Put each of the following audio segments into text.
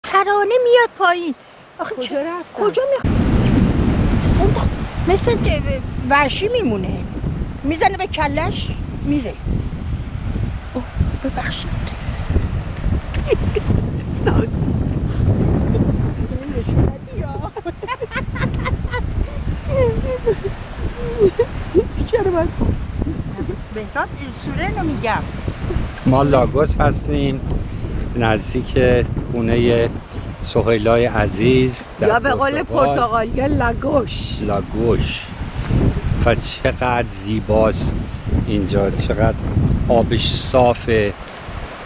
ترانه میاد پایین. آخه کجا رفت؟ کجا مثل وحشی میمونه، میزنه به کلش میره. اوه ببخشید. بهراد سوره رو میگم. ما لاگوس هستیم نزدیک خونه سهیلای عزیز یا به قول پرتغالی لاگوش. لاگوش. و چقدر زیباست اینجا، چقدر آبش صافه،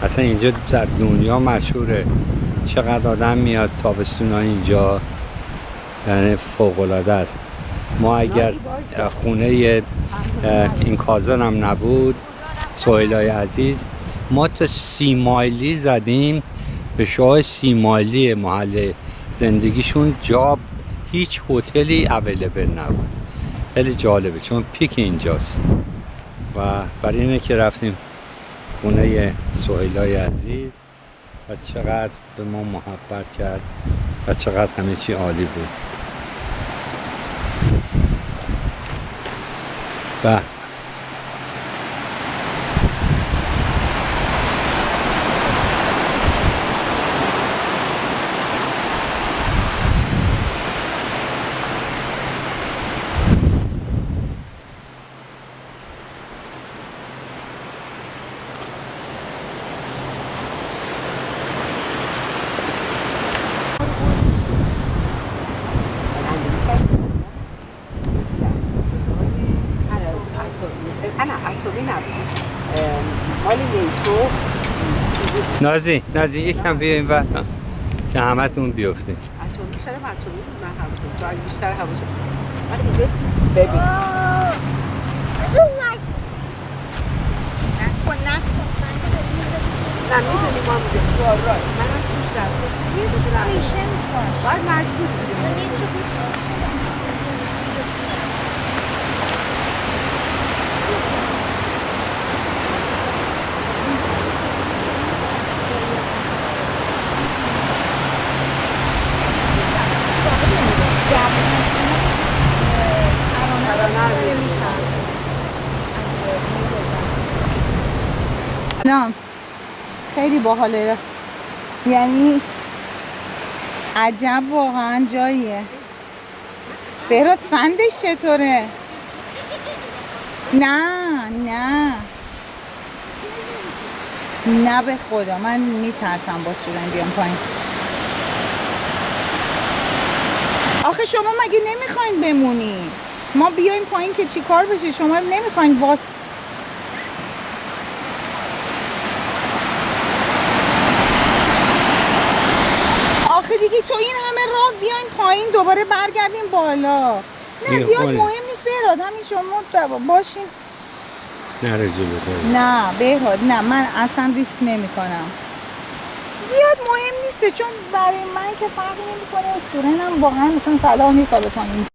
اصلا اینجا در دنیا مشهوره. چقدر آدم میاد تابستونا اینجا، یعنی فوق‌العاده است. ما اگر خونه این کازنم نبود، سهیلای عزیز، ما تا 30 مایلی زدیم به شاه 30 مایلی محل زندگیشون، جا هیچ هتلی اویلیبل نبود. خیلی جالبه چون پیک اینجاست و برای اینه که رفتیم خونه سهیلای عزیز و چقدر به ما محبت کرد و چقدر همه چی عالی بود. و نازی یکم بیایم و که همه تون بیفتیم. اتمی سر اتمی بود، من حواسم تو اگه بیشتر حواسم من اینجا ببین نه میدونی ما میدونی من هم توش رفتم یه دوست پیشنت باش باید مجبور بودیم. نه خیلی باحاله، یعنی عجب واقعا جاییه. بهراد سندش چطوره؟ نه به خدا من میترسم با سورن بیام پایین. آخه شما مگه نمیخواین بمونی؟ ما بیایم پایین که چی کار بشه؟ شما نمیخواین آخه دیگه تو این همه راه بیاین پایین دوباره برگردیم بالا. نه زیاد مهم نیست بهراد، همین شما باشین. نره جلو. نه بهراد نه، من اصلا ریسک نمی کنم. زیاد مهم نیسته چون برای من که فرقی نمی کنه. سورن هم واقعا مثلا صلاح نیست حالا تا این